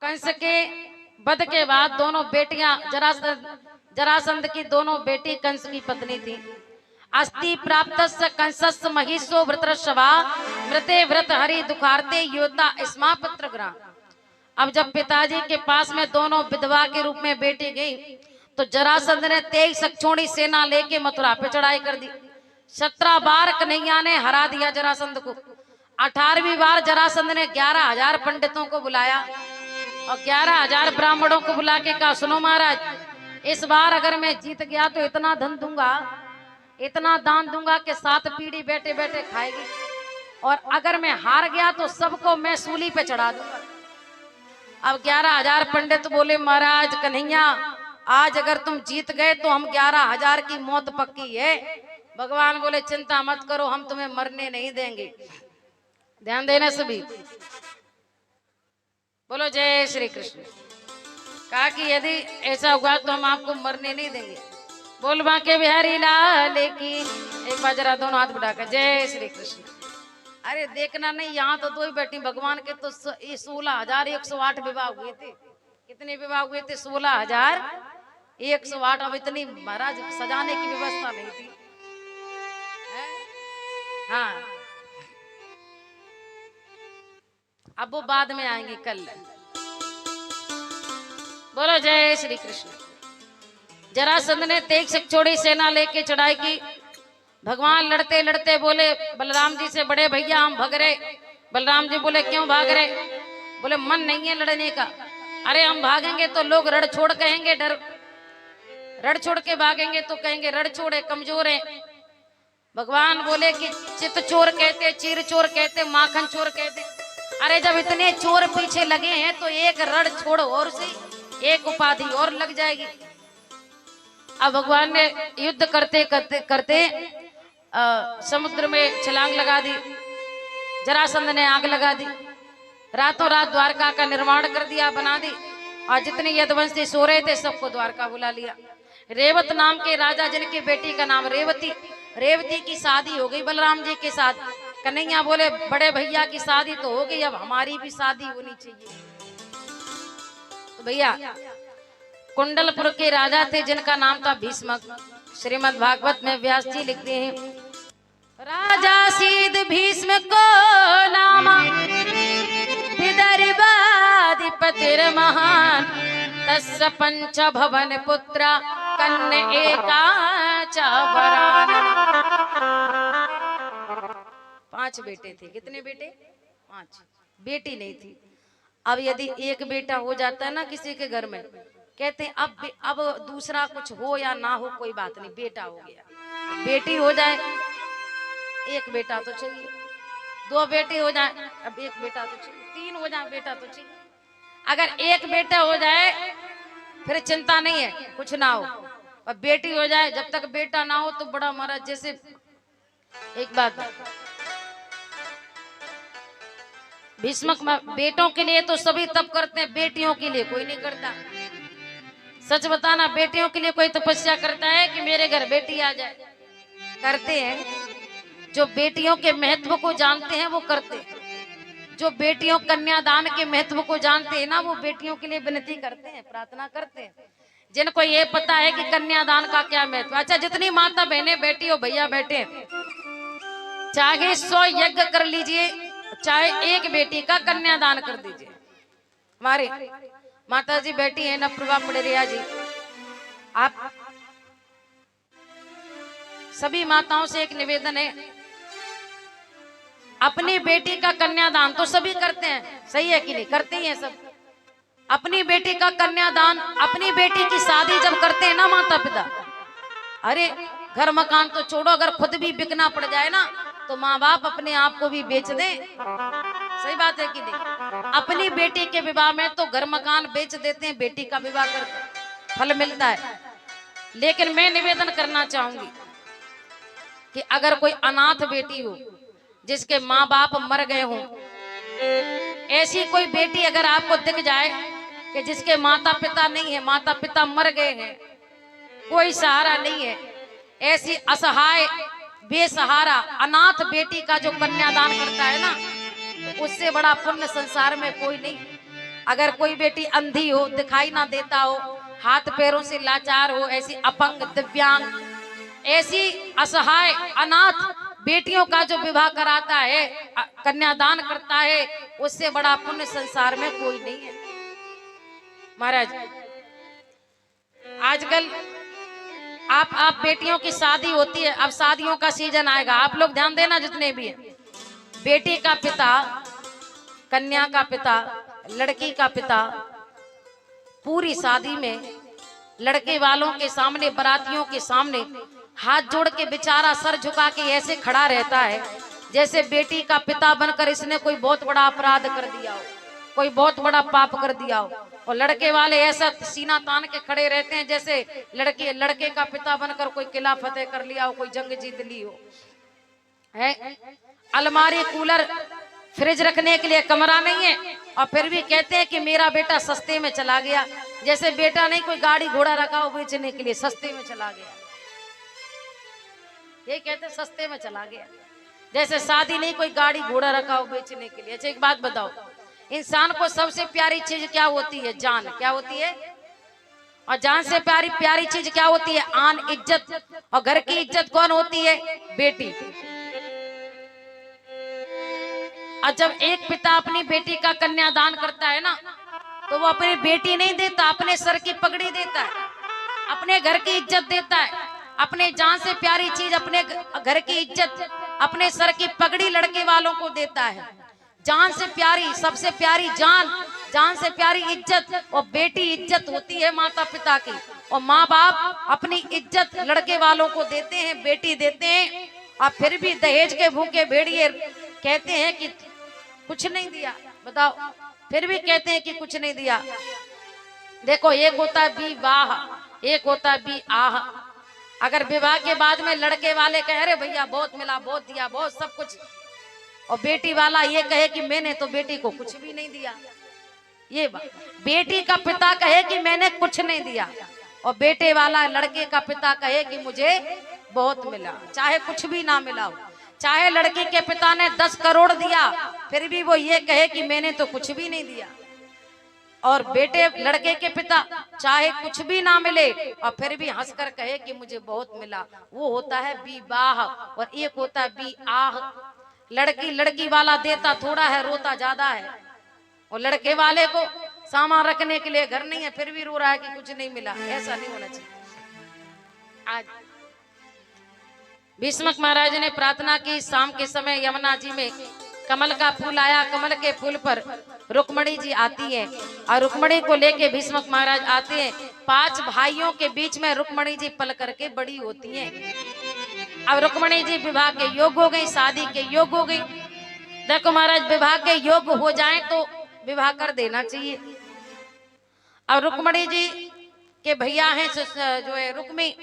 कंस के वध के बाद दोनों बेटियां जरासंध की दोनों बेटी कंस की पत्नी थी। अस्ति प्राप्तस्य कंसस्य महिषो वृत्रशवा मृते व्रत हरि दुखार्ते योद्धा स्मा पुत्र ग्राम। अब जब पिताजी के पास में दोनों विधवा के रूप में बेटी गई तो जरासंध ने 23 सक्षोणी सेना लेके मथुरा पे चढ़ाई कर दी। 17 बार कन्हैया ने हरा दिया जरासंध को। 18वीं बार जरासंध ने 11,000 पंडितों को बुलाया और 11,000 ब्राह्मणों को बुला के कहा, सुनो महाराज, इस बार अगर मैं जीत गया तो इतना धन दूंगा, इतना दान दूंगा कि 7 पीढ़ी बैठे बैठे खाएगी, और अगर मैं हार गया तो सबको मैं सूली पे चढ़ा दूंगा। अब 11,000 पंडित बोले, महाराज कन्हैया, आज अगर तुम जीत गए तो हम 11,000 की मौत पक्की है। भगवान बोले, चिंता मत करो, हम तुम्हें मरने नहीं देंगे। ध्यान देना सभी, बोलो जय श्री कृष्ण। कहा कि यदि ऐसा हुआ तो हम आपको मरने नहीं देंगे। बोल बांके बिहारी लाल की। एक बार जरा दोनों हाथ बढ़ाकर जय श्री कृष्ण। अरे देखना नहीं, यहाँ तो 2 ही बैठी, भगवान के तो 16,108 विवाह हुए थे। कितने विवाह हुए थे? 16,108। अब इतनी महाराज सजाने की व्यवस्था नहीं थी। हाँ, अब वो बाद में आएंगे कल। बोलो जय श्री कृष्ण। जरासंध ने 23 सक्षोणी सेना लेके चढ़ाई की। भगवान लड़ते लड़ते बोले बलराम जी से, बड़े भैया हम भाग रहे। बलराम जी बोले, क्यों भाग रहे? बोले, मन नहीं है लड़ने का। अरे हम भागेंगे तो लोग रण छोड़ कहेंगे, डर रण छोड़ के भागेंगे तो कहेंगे रण छोड़े, कमजोर है। भगवान बोले कि चित चोर कहते, चीर चोर कहते, माखन चोर कहते। अरे जब इतने चोर पीछे लगे हैं तो एक रण छोड़ और सी एक उपाधि और लग जाएगी। अब भगवान ने युद्ध करते करते करते समुद्र में छलांग लगा दी। जरासंध ने आग लगा दी। रातों रात द्वारका का निर्माण कर दिया, बना दी, और जितने यदुवंशी सो रहे थे सबको द्वारका बुला लिया। रेवत नाम के राजा, जिनकी बेटी का नाम रेवती की शादी हो गई बलराम जी के साथ। कन्हैया बोले, बड़े भैया की शादी तो हो गई, अब हमारी भी शादी होनी चाहिए। तो भैया कुंडलपुर के राजा थे जिनका नाम था भीष्मक। श्रीमद् भागवत में व्यास जी लिखते हैं, राजा सीध भीष्म को नामा विदर्भाधिपतिर महान तस्य पंच भवन पुत्र कन्या एकाच वरान। 5 बेटे थे। कितने बेटे? 5। बेटी नहीं थी। अब यदि एक बेटा हो जाता है ना किसी के घर में, कहते हैं अब दूसरा कुछ हो या ना हो कोई बात नहीं, बेटा हो गया। बेटी हो जाए, एक बेटा तो चाहिए। 2 बेटी हो जाए, अब एक बेटा तो चाहिए। 3 हो जाए, बेटा तो चाहिए। अगर एक बेटा हो जाए फिर चिंता नहीं है, कुछ ना हो। अब बेटी हो जाए, जब तक बेटा ना हो तो बड़ा महाराज, जैसे एक बात, भीष्मक बेटों के लिए तो सभी तप करते हैं, बेटियों के लिए कोई नहीं करता। सच बताना, बेटियों के लिए कोई तपस्या करता है कि मेरे घर बेटी आ जाए? करते हैं। जो बेटियों के महत्व को जानते हैं वो करते हैं। जो बेटियों कन्यादान के महत्व को जानते हैं ना, वो बेटियों के लिए विनती करते हैं, प्रार्थना करते हैं। जिनको ये पता है कि कन्यादान का क्या महत्व। अच्छा, जितनी माता बहनें बैठी हो, भैया बैठे, चाहे 100 यज्ञ कर लीजिए, चाहे एक बेटी का कन्यादान कर दीजिए। हमारे माता जी बैठी है, नप्रभा पड़ेरिया जी, आप सभी माताओं से एक निवेदन है, अपनी बेटी का कन्यादान तो सभी करते हैं, सही है कि नहीं? करते ही हैं सब। अपनी बेटी का कन्यादान, अपनी बेटी की शादी जब करते हैं ना माता पिता, अरे घर मकान तो छोड़ो, अगर खुद भी बिकना पड़ जाए ना तो माँ बाप अपने आप को भी बेच दे। सही बात है कि नहीं? अपनी बेटी के विवाह में तो घर मकान बेच देते हैं, बेटी का विवाह करते हैं, फल मिलता है। लेकिन मैं निवेदन करना चाहूंगी कि अगर कोई अनाथ बेटी हो, जिसके माँ बाप मर गए हों, ऐसी कोई बेटी अगर आपको दिख जाए कि जिसके माता पिता नहीं है, माता पिता मर गए हैं, कोई सहारा नहीं है, ऐसी असहाय बेसहारा अनाथ बेटी का जो कन्यादान करता है ना, तो उससे बड़ा पुण्य संसार में कोई नहीं। अगर कोई बेटी अंधी हो, दिखाई ना देता हो, हाथ पैरों से लाचार हो, ऐसी अपंग, दिव्यांग, ऐसी असहाय, अनाथ बेटियों का जो विवाह कराता है, कन्यादान करता है, उससे बड़ा पुण्य संसार में कोई नहीं है महाराज। आजकल आप बेटियों की शादी होती है, अब शादियों का सीजन आएगा, आप लोग ध्यान देना जितने भी हैं, बेटी का पिता, कन्या का पिता, लड़की का पिता पूरी शादी में लड़के वालों के सामने, बारातियों के सामने हाथ जोड़ के बेचारा सर झुका के ऐसे खड़ा रहता है जैसे बेटी का पिता बनकर इसने कोई बहुत बड़ा अपराध कर दिया हो, कोई बहुत बड़ा पाप कर दिया हो। और लड़के वाले ऐसा सीना तान के खड़े रहते हैं जैसे लड़के का पिता बनकर कोई किला फतेह कर लिया हो, कोई जंग जीत ली हो। है अलमारी, कूलर, फ्रिज रखने के लिए कमरा नहीं है, और फिर भी कहते हैं कि मेरा बेटा सस्ते में चला गया, जैसे बेटा नहीं कोई गाड़ी घोड़ा रखा हो बेचने के लिए, सस्ते में चला गया, ये कहते सस्ते में चला गया। जैसे शादी नहीं कोई गाड़ी घोड़ा रखा हो बेचने के लिए। अच्छा एक बात बताओ, इंसान को सबसे प्यारी चीज क्या होती है? जान। क्या होती है? और जान से प्यारी प्यारी चीज क्या होती है? आन, इज्जत। और घर की इज्जत कौन होती है? बेटी। और जब एक पिता अपनी बेटी का कन्यादान करता है ना, तो वो अपनी बेटी नहीं देता, अपने सर की पगड़ी देता है, अपने घर की इज्जत देता है, अपने जान से प्यारी चीज, अपने घर की इज्जत, अपने सर की पगड़ी लड़के वालों को देता है। जान से प्यारी, सबसे प्यारी जान, जान से प्यारी इज्जत। और बेटी इज्जत होती है माता पिता की, और माँ बाप अपनी इज्जत लड़के वालों को देते हैं, बेटी देते हैं। और फिर भी दहेज के भूखे भेड़िए कहते हैं कि कुछ नहीं दिया। बताओ, फिर भी कहते हैं कि कुछ नहीं दिया। देखो, एक होता है विवाह, एक होता है विआह। अगर विवाह के बाद में लड़के वाले कहे अरे भैया बहुत मिला, बहुत दिया, बहुत सब कुछ, और बेटी वाला ये कहे कि मैंने तो बेटी को कुछ भी नहीं दिया, ये बात। बेटी का पिता कहे कि मैंने कुछ नहीं दिया, और बेटे वाला लड़के का पिता कहे कि मुझे बहुत मिला, चाहे कुछ भी ना मिला हो। चाहे लड़की के पिता ने 10 करोड़ दिया, फिर भी वो ये कहे कि मैंने तो कुछ भी नहीं दिया। और बेटे लड़के के पिता चाहे कुछ भी ना मिले, और फिर भी हंसकर कहे कि मुझे बहुत मिला, वो होता है विवाह। और एक होता है विआह। लड़की वाला देता थोड़ा है, रोता ज्यादा है, और लड़के वाले को सामान रखने के लिए घर नहीं है, फिर भी रो रहा है कि कुछ नहीं मिला। ऐसा नहीं होना चाहिए। आज भीष्मक महाराज ने प्रार्थना की, शाम के समय यमुना जी में कमल का फूल आया, कमल के फूल पर रुक्मणी जी आती है, और रुक्मणी को लेके भीष्मक महाराज आते हैं। 5 भाइयों के बीच में रुक्मणी जी पल करके बड़ी होती हैं। अब रुक्मणी जी विवाह के योग हो गई, शादी के योग हो गई। देखो महाराज, विवाह के योग हो जाए तो विवाह कर देना चाहिए। अब रुक्मणी जी के भैया हैं जो है रुक्मी,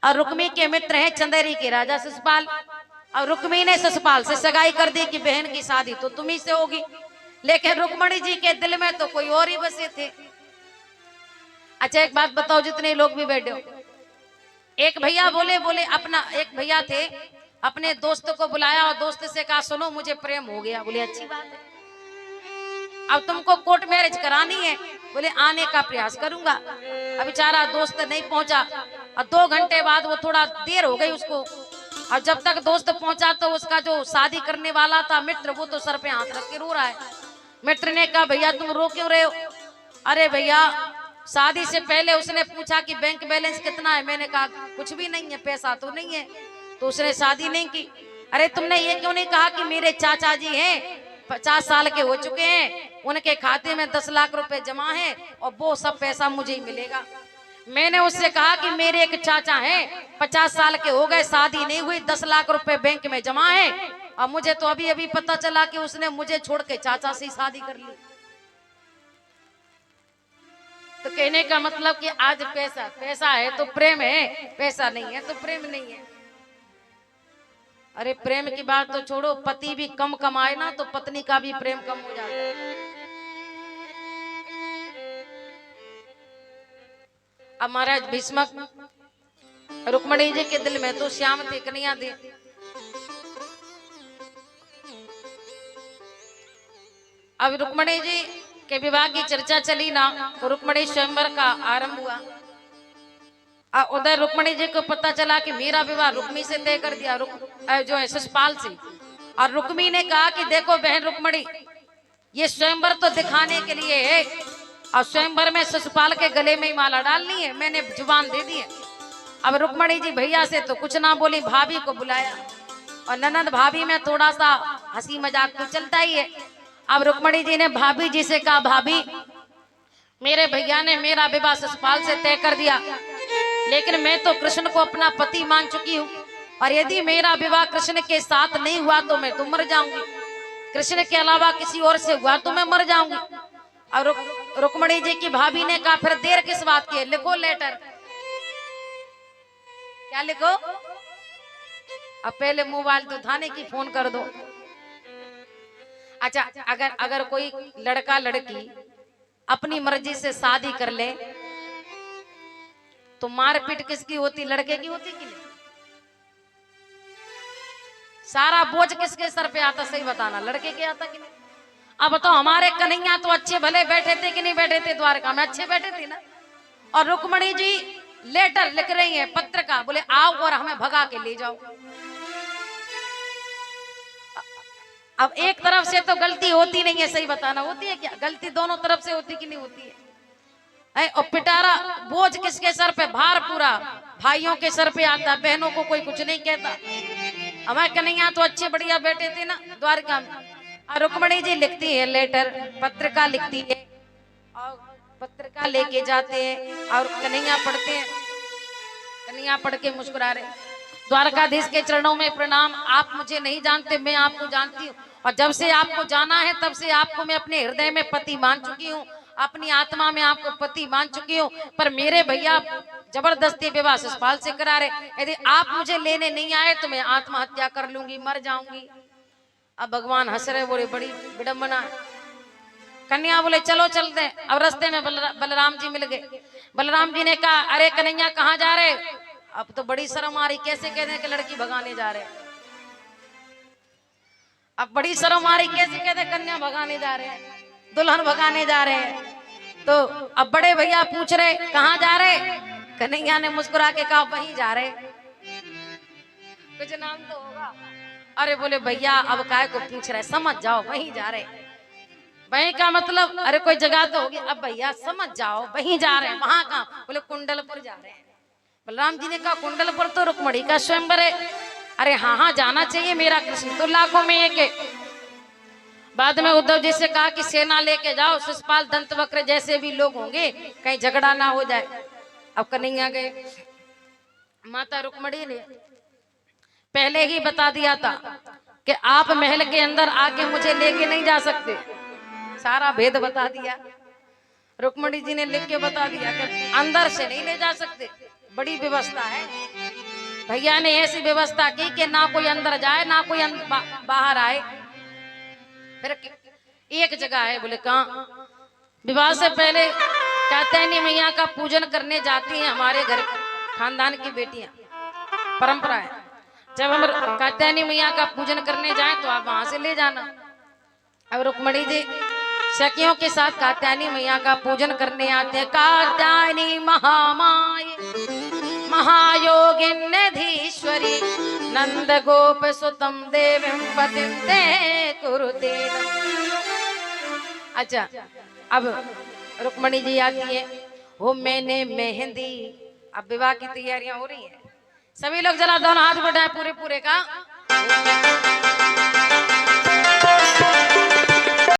और रुक्मी के मित्र हैं चंदेरी के राजा शिशुपाल। और रुक्मी ने शिशुपाल से सगाई कर दी कि बहन की शादी तो तुम्ही से होगी। लेकिन रुक्मणी जी के दिल में तो कोई और ही बसे थे। अच्छा एक बात बताओ, जितने लोग भी बैठे हो, एक भैया बोले अपना एक भैया थे, अपने दोस्त को बुलाया और दोस्त से कहा सुनो मुझे प्रेम हो गया। बोले अच्छी बात है, अब तुमको कोर्ट मैरिज करानी है। बोले आने का प्रयास करूंगा। अब बेचारा दोस्त नहीं पहुंचा, और 2 घंटे बाद वो थोड़ा देर हो गई उसको, और जब तक दोस्त पहुंचा तो उसका जो शादी करने वाला था मित्र, वो तो सर पे हाथ रख के रो रहा है। मित्र ने कहा भैया तुम रो क्यों रहे हो? अरे भैया शादी से पहले उसने पूछा कि बैंक बैलेंस कितना है, मैंने कहा कुछ भी नहीं है, पैसा तो नहीं है, तो उसने शादी नहीं की। अरे तुमने ये क्यों नहीं कहा कि मेरे चाचा जी हैं, 50 साल के हो चुके हैं, उनके खाते में 10 लाख रुपए जमा है, और वो सब पैसा मुझे ही मिलेगा। मैंने उससे कहा कि मेरे एक चाचा हैं, 50 साल के हो गए, शादी नहीं हुई, 10 लाख रुपए बैंक में जमा है, और मुझे तो अभी अभी पता चला कि उसने मुझे छोड़ के चाचा से शादी कर ली। तो कहने का मतलब कि आज पैसा है तो प्रेम है, पैसा नहीं है तो प्रेम नहीं है। अरे प्रेम की बात तो छोड़ो, पति भी कम कमाए ना तो पत्नी का भी प्रेम कम हो जाता है। अब महाराज भीष्मक रुक्मणी जी के दिल में तो श्याम थे, कन्हैया थे। अब रुक्मणी जी के विवाह की चर्चा चली ना, तो रुक्मणी स्वयंवर का आरंभ हुआ। उधर रुक्मणी जी को पता चला कि मेरा विवाह रुक्मी से तय कर दिया, जो है शिशुपाल से। और रुक्मी ने कहा कि देखो बहन रुक्मणी, ये स्वयंवर तो दिखाने के लिए है, और स्वयंवर में शिशुपाल के गले में ही माला डालनी है, मैंने जुबान दे दी है। अब रुक्मणी जी भैया से तो कुछ ना बोली, भाभी को बुलाया, और ननद भाभी में थोड़ा सा हंसी मजाक तो चलता ही है। अब रुक्मणी जी ने भाभी जी से कहा, भाभी मेरे भैया ने मेरा विवाह शिशुपाल से तय कर दिया, लेकिन मैं तो कृष्ण को अपना पति मान चुकी हूँ, और यदि मेरा विवाह कृष्ण के साथ नहीं हुआ तो मैं तो मर जाऊंगी, कृष्ण के अलावा किसी और से हुआ तो मैं मर जाऊंगी। और रुक्मणी जी की भाभी ने कहा, फिर देर किस बात की है, लिखो लेटर। क्या लिखो? अब पहले मोबाइल तो थाने की फोन कर दो। अच्छा, अगर कोई लड़का लड़की अपनी मर्जी से शादी कर ले तो मारपीट किसकी होती? लड़के की होती कि नहीं? सारा बोझ किसके सर पे आता? सही बताना, लड़के के आता कि नहीं? अब बताओ, हमारे कन्हैया तो अच्छे भले बैठे थे कि नहीं बैठे थे? द्वारका में अच्छे बैठे थे ना। और रुक्मणी जी लेटर लिख रही है, पत्र का, बोले आओ और हमें भगा के ले जाओ। अब एक तरफ से तो गलती होती नहीं है, सही बताना, होती है क्या? गलती दोनों तरफ से होती कि नहीं होती है? और पिटारा बोझ किसके सर पे? भार पूरा भाइयों के सर पे आता, बहनों को कोई कुछ नहीं कहता। हमारे कन्हैया तो अच्छे बढ़िया बैठे थे ना द्वारका में। और रुक्मणी जी लिखती है लेटर, पत्रिका लिखती है, और पत्रिका लेके जाते हैं, और कन्हैया पढ़ते हैं। कन्हैया पढ़ के मुस्कुरा रहे, द्वारकाधीश के चरणों में प्रणाम, आप मुझे नहीं जानते, मैं आपको जानती हूँ, और जब से आपको जाना है तब से आपको मैं अपने हृदय में पति मान चुकी हूँ, अपनी आत्मा में आपको पति मान चुकी हूँ। पर मेरे भैया जबरदस्ती विवाह शिशुपाल से करा रहे, यदि आप मुझे लेने नहीं आए तो मैं आत्महत्या कर लूंगी, मर जाऊंगी। अब भगवान हंस रहे, बोले बड़ी विडम्बना। कन्या बोले चलो चलते हैं। अब रास्ते में बलराम जी मिल गए। बलराम जी ने कहा, अरे कन्हैया कहाँ जा रहे? अब तो बड़ी शर्म आ रही, कैसे कहते हैं कि लड़की भगाने जा रहे? अब बड़ी शर्म आ रही, कैसे कहते कन्या भगाने जा रहे हैं, दुल्हन भगाने जा रहे हैं। तो अब बड़े भैया पूछ रहे कहाँ जा रहे? कन्हैया ने मुस्कुरा के कहा वहीं जा रहे। कुछ नाम तो होगा। अरे बोले भैया अब काय को पूछ रहे, समझ जाओ वहीं जा रहे। वहीं का मतलब अरे कोई जगह तो होगी। अब भैया समझ जाओ वहीं जा रहे हैं। वहां कहाँ? बोले कुंडलपुर जा रहे हैं। बलराम जी ने कहा कुंडलपुर तो रुक्मणी का स्वयंवर है। अरे हाँ हाँ जाना चाहिए, मेरा कृष्ण तो लाखों में एक है। बाद में उद्धव जी से कहा कि सेना लेके जाओ, शिशुपाल दंतवक्र जैसे भी लोग होंगे, कहीं झगड़ा ना हो जाए। अब कन्हैया गए। माता रुक्मणी ने पहले ही बता दिया था कि आप महल के अंदर आके मुझे लेके नहीं जा सकते, सारा भेद बता दिया। रुक्मणी जी ने लिख के बता दिया कि अंदर से नहीं ले जा सकते, बड़ी व्यवस्था है। भैया ने ऐसी व्यवस्था की कि ना कोई अंदर जाए ना कोई बाहर आए। फिर एक जगह है, बोले कहाँ? विवाह से पहले कात्यायनी मैया का पूजन करने जाती हैं हमारे घर खानदान की बेटियां, परंपरा है। जब हम कात्यायनी मैया का पूजन करने जाएं तो आप वहां से ले जाना। अब रुक्मणी जी सखियों के साथ कात्यायनी मैया का पूजन करने आते हैं। कात्यायनी महामाई महायोगिन्यधीश्वरी नंद गोप सुतम देवीं पतिं ते कुरुते। अच्छा, अब रुक्मणी जी आती है। हो मैंने मेहंदी, अब विवाह की तैयारियां हो रही है। सभी लोग जरा दोनों हाथ बढ़ाएं पूरे पूरे का।